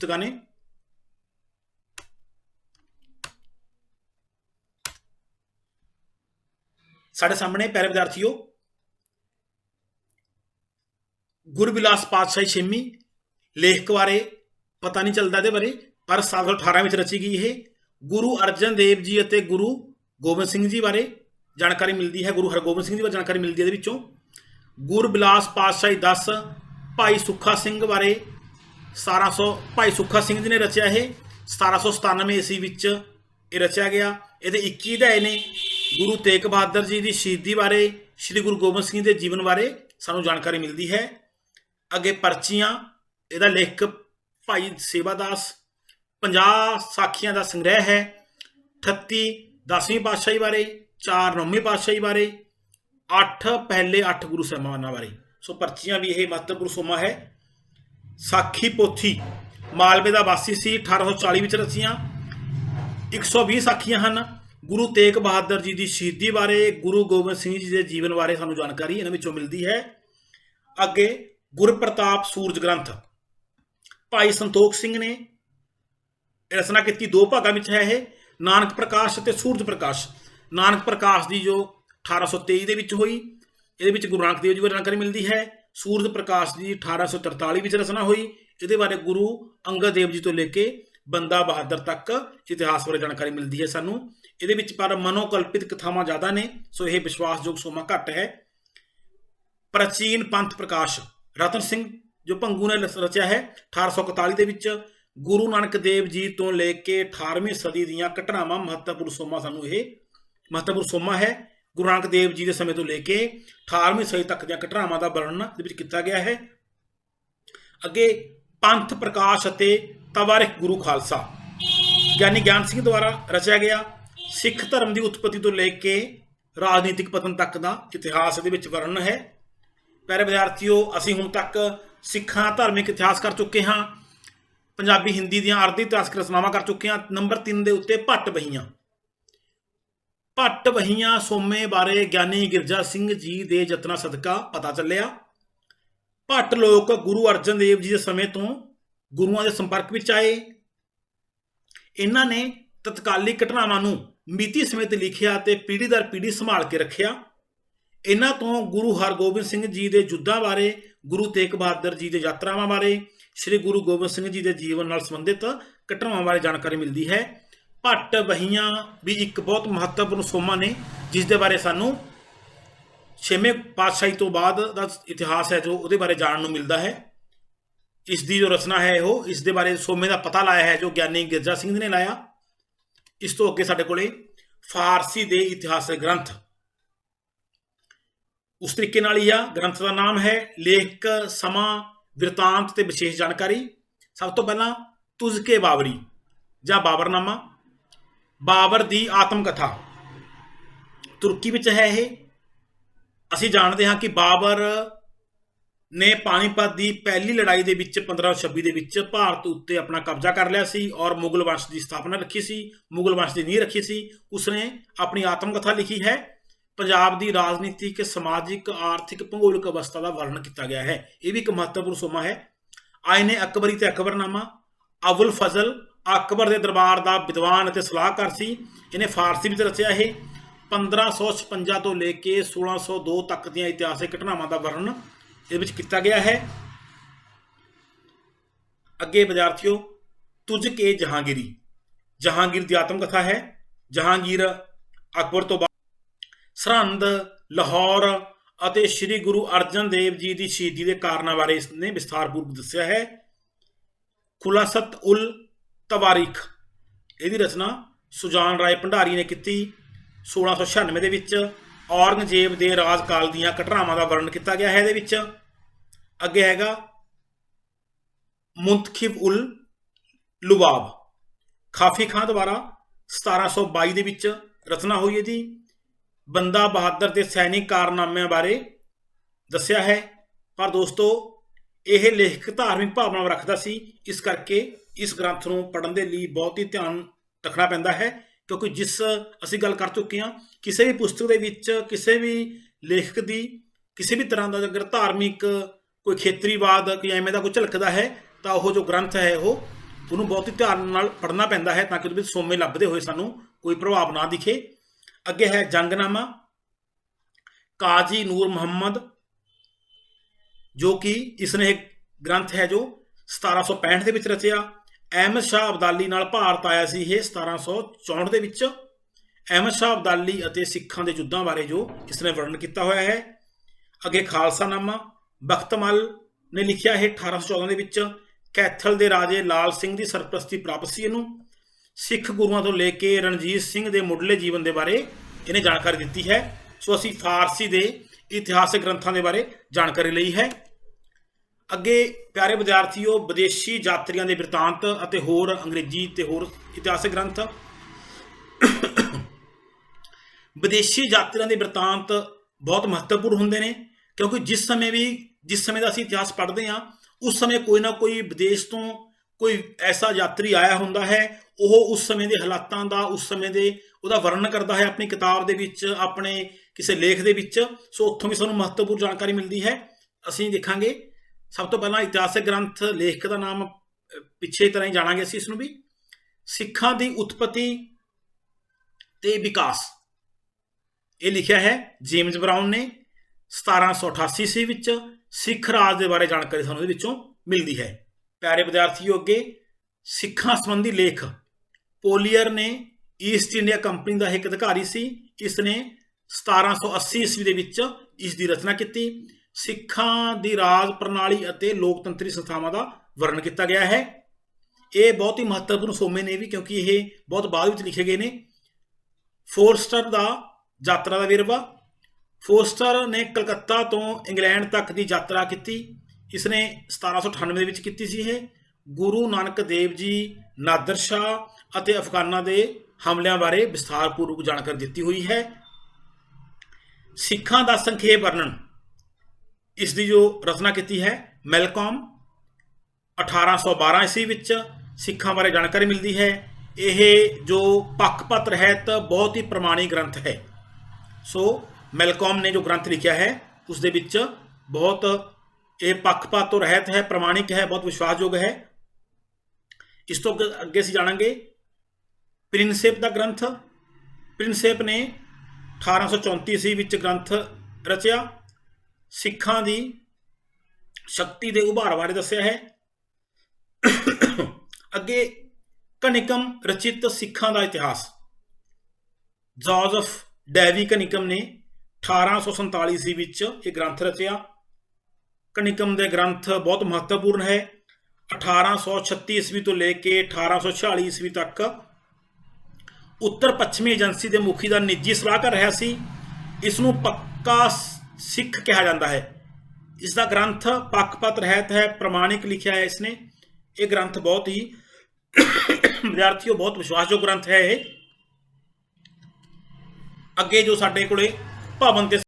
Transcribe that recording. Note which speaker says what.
Speaker 1: पुस्तकां ने। साढ़े सामने प्यारे विद्यार्थियों गुरबिलास पातशाही छेवीं लेखक बारे पता नहीं चलता बारे, पर 1718 में रची गई है। गुरु अर्जन देव जी और गुरु गोबिंद सिंह जी बारे जानकारी मिलती है, गुरु हरगोबिंद सिंह जी बारे जानकारी मिलती है। गुरबिलास पातशाही 10 भाई सुखा सिंह बारे 1700 भाई सुखा सिंह जी ने रचा है। 1797 ईस्वी विच ये रचा गया। ये 21 अध्याय ने। गुरु तेग बहादुर जी की शहीदी बारे, श्री गुरु गोबिंद सिंह के जीवन बारे सानू जानकारी मिलती है। अगे पर्चियां, ਇਹਦਾ लेखक भाई सेवादास। 50 साखियां का संग्रह है। 38 10वीं पातशाही बारे, 4 9वीं पातशाही बारे, 8 पहले 8 गुरु ਸਾਹਿਬਾਨਾਂ बारे। सो पर्चियां भी यह महत्वपूर्ण सोमा है। साखी पोथी मालवे का वासी सी, 1840 में रचियां। 120 साखियां हैं। गुरु तेग बहादुर जी की शहीदी बारे, गुरु गोबिंद सिंह जी के जीवन बारे सानू जानकारी इन्हां मिलती है। अगे गुरप्रताप सूरज ग्रंथ भाई संतोख सिंह ने रचना की, 2 भागों में है। नानक प्रकाश और सूरज प्रकाश। नानक प्रकाश की जो 1823 के हुई, ये गुरु नानक देव जी बारे जानकारी मिलती है। सूरज प्रकाश की 1843 में रचना हुई, ये बारे गुरु अंगद देव जी तो लेके बंदा बहादुर तक इतिहास बारे जानकारी मिलती है सानू। ये पर मनोकल्पित कथावां ज़्यादा ने, सो यह विश्वासयोग सोमा घट है। प्राचीन पंथ प्रकाश रतन सिंह जो भंगू ने रचा है 1841 के। गुरु नानक देव जी तो लेके 18वीं सदी दीयां घटनावां महत्वपूर्ण सोमा सानू ये महत्वपूर्ण सोमा है। गुरु नानक देव जी के समय तो लेके 18वीं सदी तक दी घटनावां का वर्णन किया गया है। अगे पंथ प्रकाश अते तवारिख गुरु खालसा ज्ञानी ज्ञान सिंह द्वारा रचा गया। सिख धर्म की उत्पत्ति तो लेके राजनीतिक पतन तक का इतिहास ये वर्णन है। प्यारे विद्यार्थियों असीं हुण तक सिखां धार्मिक इतिहास कर चुके हाँ, पंजाबी हिंदी दीयां अर्ध इतिहासक रचनावां कर चुके हैं। नंबर 3 के उत्ते भट्ट बहियां। भट्ट बहियां सोमे बारे ज्ञानी गिरजा सिंह जी के यत्नां सदका पता चलिया। भट्ट लोग गुरु अर्जन देव जी के समय तो गुरुआं के संपर्क में आए। इन्हां ने तत्काली घटनावां नूं मिति समेत लिखिया ते पीढ़ी दर पीढ़ी संभाल के रखिया। इन्हां तो गुरु हरगोबिंद सिंह जी के युद्धां बारे, गुरु तेग बहादुर जी के यात्रावां बारे, श्री गुरु गोबिंद सिंह जी के जीवन नाल संबंधित घटनावां बारे जानकारी मिलती है। भट्ट बहियां भी एक बहुत महत्वपूर्ण सोमा ने, जिस दे बारे सानू 6वें पातशाही तो बाद का इतिहास है जो उहदे बारे जानने मिलता है। इसकी जो रचना है वो इस दे बारे सोमे का पता लाया है जो ज्ञानी गिरजा सिंह ने लाया। इस तो अगे साडे कोले फारसी के इतिहासक ग्रंथ उस तरीके नाल ही आ। ग्रंथ का नाम है लेखक समा वृतांत ते विशेष जानकारी। सब तो पहला तुज़के बाबरी जां बाबरनामा, बाबर की आत्मकथा तुर्की में है। ये असीं जानते हाँ कि बाबर ने पानीपत की पहली लड़ाई के 1526 के भारत उत्ते अपना कब्जा कर लिया सी और मुगल वंश की स्थापना रखी सी, मुगल वंश की नींह रखी सी। उसने अपनी आत्मकथा लिखी है। पंजाब की राजनीतिक समाजिक आर्थिक भूगोलिक अवस्था का वर्णन किया गया है। ये भी एक महत्वपूर्ण सोमा है। आईने अकबरी ते अकबरनामा, अबुल फजल अकबर के दरबार का विद्वान और सलाहकार सी। इन्हें फारसी में रचा है। 1556 तो लेके 1602 तक दी इतिहासिक घटनावां का वर्णन ये किया गया है। अगे विद्यार्थियों तुझके जहांगीरी, जहांगीर की आत्मकथा है। जहांगीर अकबर तो बाद सरहंद, लाहौर और श्री गुरु अर्जन देव जी की शहीदी के कारणों बारे इसने विस्तारपूर्वक दस्या है। खुलासत उल तवारीख यदी रचना सुजान राय भंडारी ने की 1696 के। औरंगजेब के राजकाल दीयां घटनावां का वर्णन किया गया है। ये अगे हैगा मुंतखिब उल लुबाब, खाफी खां द्वारा 1722 के रचना हुई है। बंदा बहादुर के सैनिक कारनामे बारे दस्या है। पर दोस्तों यह लेखक धार्मिक भावना रखता सी, इस करके इस ग्रंथ को पढ़ने के लिए बहुत ही ध्यान रखना पैंदा है। क्योंकि जिस असी गल कर चुके हैं किसी भी पुस्तक के विच किसी भी लेखक की किसी भी तरह का अगर धार्मिक कोई खेतरीवाद कोई एवें का कोई झलकता है तो वह जो ग्रंथ है वो ਉਹਨੂੰ ਬਹੁਤ ਹੀ ਧਿਆਨ ਨਾਲ ਪੜ੍ਹਨਾ ਪੈਂਦਾ ਹੈ ਤਾਂ ਕਿ ਉਹਦੇ ਵਿੱਚ ਸੋਮੇ ਲੱਭਦੇ ਹੋਏ ਸਾਨੂੰ ਕੋਈ ਪ੍ਰਭਾਵ ਨਾ ਦਿਖੇ। ਅੱਗੇ ਹੈ ਜੰਗਨਾਮਾ, ਕਾਜੀ ਨੂਰ ਮੁਹੰਮਦ, ਜੋ ਕਿ ਇਸਨੇ ਇੱਕ ਗ੍ਰੰਥ ਹੈ ਜੋ 1765 ਦੇ ਵਿੱਚ ਰਚਿਆ। ਅਹਿਮਦ ਸ਼ਾਹ ਅਬਦਾਲੀ ਨਾਲ ਭਾਰਤ ਆਇਆ ਸੀ ਇਹ 1764 ਦੇ ਵਿੱਚ। ਅਹਿਮਦ ਸ਼ਾਹ ਅਬਦਾਲੀ ਅਤੇ ਸਿੱਖਾਂ ਦੇ ਯੁੱਧਾਂ ਬਾਰੇ ਜੋ ਇਸਨੇ ਵਰਣਨ ਕੀਤਾ ਹੋਇਆ ਹੈ। ਅੱਗੇ ਖਾਲਸਾਨਾਮਾ, ਬਖਤਮਲ ਨੇ ਲਿਖਿਆ ਇਹ 1814 ਦੇ ਵਿੱਚ। ਕੈਥਲ ਦੇ ਰਾਜੇ ਲਾਲ ਸਿੰਘ ਦੀ ਸਰਪ੍ਰਸਤੀ ਪ੍ਰਾਪਤ ਸੀ ਇਹਨੂੰ। ਸਿੱਖ ਗੁਰੂਆਂ ਤੋਂ ਲੈ ਕੇ ਰਣਜੀਤ ਸਿੰਘ ਦੇ ਮੁੱਢਲੇ ਜੀਵਨ ਦੇ ਬਾਰੇ ਇਹਨੇ ਜਾਣਕਾਰੀ ਦਿੱਤੀ ਹੈ। ਸੋ ਅਸੀਂ ਫਾਰਸੀ ਦੇ ਇਤਿਹਾਸਕ ਗ੍ਰੰਥਾਂ ਦੇ ਬਾਰੇ ਜਾਣਕਾਰੀ ਲਈ ਹੈ। ਅੱਗੇ ਪਿਆਰੇ ਵਿਦਿਆਰਥੀਓ, ਵਿਦੇਸ਼ੀ ਯਾਤਰੀਆਂ ਦੇ ਬਿਰਤਾਂਤ ਅਤੇ ਹੋਰ ਅੰਗਰੇਜ਼ੀ ਤੇ ਹੋਰ ਇਤਿਹਾਸਕ ਗ੍ਰੰਥ। ਵਿਦੇਸ਼ੀ ਯਾਤਰੀਆਂ ਦੇ ਬਿਰਤਾਂਤ ਬਹੁਤ ਮਹੱਤਵਪੂਰਨ ਹੁੰਦੇ ਨੇ, ਕਿਉਂਕਿ ਜਿਸ ਸਮੇਂ ਦਾ ਅਸੀਂ ਇਤਿਹਾਸ ਪੜ੍ਹਦੇ ਹਾਂ ਉਸ ਸਮੇਂ ਕੋਈ ਨਾ ਕੋਈ ਵਿਦੇਸ਼ ਤੋਂ ਕੋਈ ਐਸਾ ਯਾਤਰੀ ਆਇਆ ਹੁੰਦਾ ਹੈ। ਉਹ ਉਸ ਸਮੇਂ ਦੇ ਹਾਲਾਤਾਂ ਦਾ, ਉਸ ਸਮੇਂ ਦੇ ਉਹਦਾ ਵਰਣਨ ਕਰਦਾ ਹੈ ਆਪਣੀ ਕਿਤਾਬ ਦੇ ਵਿੱਚ, ਆਪਣੇ ਕਿਸੇ ਲੇਖ ਦੇ ਵਿੱਚ। ਸੋ ਉੱਥੋਂ ਵੀ ਸਾਨੂੰ ਮਹੱਤਵਪੂਰਨ ਜਾਣਕਾਰੀ ਮਿਲਦੀ ਹੈ। ਅਸੀਂ ਦੇਖਾਂਗੇ ਸਭ ਤੋਂ ਪਹਿਲਾਂ ਇਤਿਹਾਸਕ ਗ੍ਰੰਥ, ਲੇਖਕ ਦਾ ਨਾਮ ਪਿੱਛੇ ਤਰ੍ਹਾਂ ਹੀ ਜਾਣਾਂਗੇ ਅਸੀਂ ਇਸਨੂੰ ਵੀ। ਸਿੱਖਾਂ ਦੀ ਉਤਪਤੀ ਤੇ ਵਿਕਾਸ, ਇਹ ਲਿਖਿਆ ਹੈ ਜੇਮਜ਼ ਬਰਾਊਨ ਨੇ 1788 ਈਸਵੀ ਵਿੱਚ। ਸਿੱਖ ਰਾਜ ਦੇ ਬਾਰੇ ਜਾਣਕਾਰੀ ਸਾਨੂੰ ਇਹਦੇ ਵਿੱਚੋਂ ਮਿਲਦੀ ਹੈ। ਪਿਆਰੇ ਵਿਦਿਆਰਥੀਓ, ਅੱਗੇ ਸਿੱਖਾਂ ਸੰਬੰਧੀ ਲੇਖ। ਪੋਲੀਅਰ ਨੇ ਈਸਟ ਇੰਡੀਆ ਕੰਪਨੀ ਦਾ ਇੱਕ ਅਧਿਕਾਰੀ ਸੀ। ਇਸ ਨੇ 1780 ਈਸਵੀ ਦੇ ਵਿੱਚ ਇਸ ਦੀ ਰਚਨਾ ਕੀਤੀ। ਸਿੱਖਾਂ ਦੀ ਰਾਜ ਪ੍ਰਣਾਲੀ ਅਤੇ ਲੋਕਤੰਤਰੀ ਸੰਸਥਾਵਾਂ ਦਾ ਵਰਣਨ ਕੀਤਾ ਗਿਆ ਹੈ। ਇਹ ਬਹੁਤ ਹੀ ਮਹੱਤਵਪੂਰਨ ਸੋਮੇ ਨੇ ਵੀ, ਕਿਉਂਕਿ ਇਹ ਬਹੁਤ ਬਾਅਦ ਵਿੱਚ ਲਿਖੇ ਗਏ ਨੇ। ਫੋਰਸਟਰ ਦਾ ਯਾਤਰਾ ਦਾ ਵੇਰਵਾ। ਫੋਰਸਟਰ ਨੇ ਕਲਕੱਤਾ ਤੋਂ ਇੰਗਲੈਂਡ ਤੱਕ ਦੀ ਯਾਤਰਾ ਕੀਤੀ। ਇਸਨੇ 1798 ਦੇ ਵਿੱਚ ਕੀਤੀ ਸੀ ਇਹ। ਗੁਰੂ ਨਾਨਕ ਦੇਵ ਜੀ, ਨਾਦਰ ਸ਼ਾਹ ਅਤੇ ਅਫਗਾਨਾਂ ਦੇ ਹਮਲਿਆਂ ਬਾਰੇ ਵਿਸਥਾਰਪੂਰਵਕ ਜਾਣਕਾਰੀ ਦਿੱਤੀ ਹੋਈ ਹੈ। ਸਿੱਖਾਂ ਦਾ ਸੰਖੇਪ ਵਰਣਨ, ਇਸ ਦੀ ਜੋ ਰਚਨਾ ਕੀਤੀ ਹੈ ਮੈਲਕੌਮ 1812 ਈਸਵੀ ਵਿੱਚ। ਸਿੱਖਾਂ ਬਾਰੇ ਜਾਣਕਾਰੀ ਮਿਲਦੀ ਹੈ। ਇਹ ਜੋ ਪੱਖਪਾਤ ਰਹਿਤ ਬਹੁਤ ਹੀ ਪ੍ਰਮਾਣਿਕ ਗ੍ਰੰਥ ਹੈ। ਸੋ ਮੈਲਕੌਮ ਨੇ ਜੋ ਗ੍ਰੰਥ ਲਿਖਿਆ ਹੈ ਉਸ ਦੇ ਵਿੱਚ ਬਹੁਤ ਇਹ ਪੱਖਪਾਤ ਤੋਂ ਰਹਿਤ ਹੈ, ਪ੍ਰਮਾਣਿਕ ਹੈ, ਬਹੁਤ ਵਿਸ਼ਵਾਸਯੋਗ ਹੈ। ਇਸ ਤੋਂ ਅੱਗੇ ਅਸੀਂ ਜਾਣਾਂਗੇ ਪ੍ਰਿੰਸੇਪ ਦਾ ਗ੍ਰੰਥ। ਪ੍ਰਿੰਸੇਪ ਨੇ 1834 ਈਸਵੀ ਵਿੱਚ ਗ੍ਰੰਥ ਰਚਿਆ। ਸਿੱਖਾਂ ਦੀ ਸ਼ਕਤੀ ਦੇ ਉਭਾਰ ਬਾਰੇ ਦੱਸਿਆ ਹੈ। ਅੱਗੇ ਕਨਿਕਮ ਰਚਿਤ ਸਿੱਖਾਂ ਦਾ ਇਤਿਹਾਸ। ਜੋਜ਼ਫ ਡੈਵੀ ਕਨਿਕਮ ਨੇ 1847 ਈਸਵੀ ਵਿੱਚ ਇਹ ਗ੍ਰੰਥ ਰਚਿਆ। ਕਨਿਕਮ ਦੇ ਗ੍ਰੰਥ ਬਹੁਤ ਮਹੱਤਵਪੂਰਨ ਹੈ। 1836 ਈਸਵੀ ਤੋਂ ਲੈ ਕੇ 1846 ਈਸਵੀ ਤੱਕ ਉੱਤਰ ਪੱਛਮੀ ਏਜੰਸੀ ਦੇ ਮੁਖੀ ਦਾ ਨਿੱਜੀ ਸਲਾਹਕਾਰ ਰਿਹਾ ਸੀ। ਇਸ ਨੂੰ ਪੱਕਾ ਸਿੱਖ ਕਿਹਾ ਜਾਂਦਾ ਹੈ। ਇਸ ਦਾ ਗ੍ਰੰਥ ਪੱਖਪਾਤ ਰਹਿਤ ਹੈ, ਪ੍ਰਮਾਣਿਕ ਲਿਖਿਆ ਹੈ ਇਸਨੇ। ਇਹ ਗ੍ਰੰਥ ਬਹੁਤ ਹੀ ਵਿਦਿਆਰਥੀਓ ਬਹੁਤ ਵਿਸ਼ਵਾਸਯੋਗ ਗ੍ਰੰਥ ਹੈ ਇਹ। ਅੱਗੇ ਜੋ ਸਾਡੇ ਕੋਲੇ ਭਵਨ ਤੇ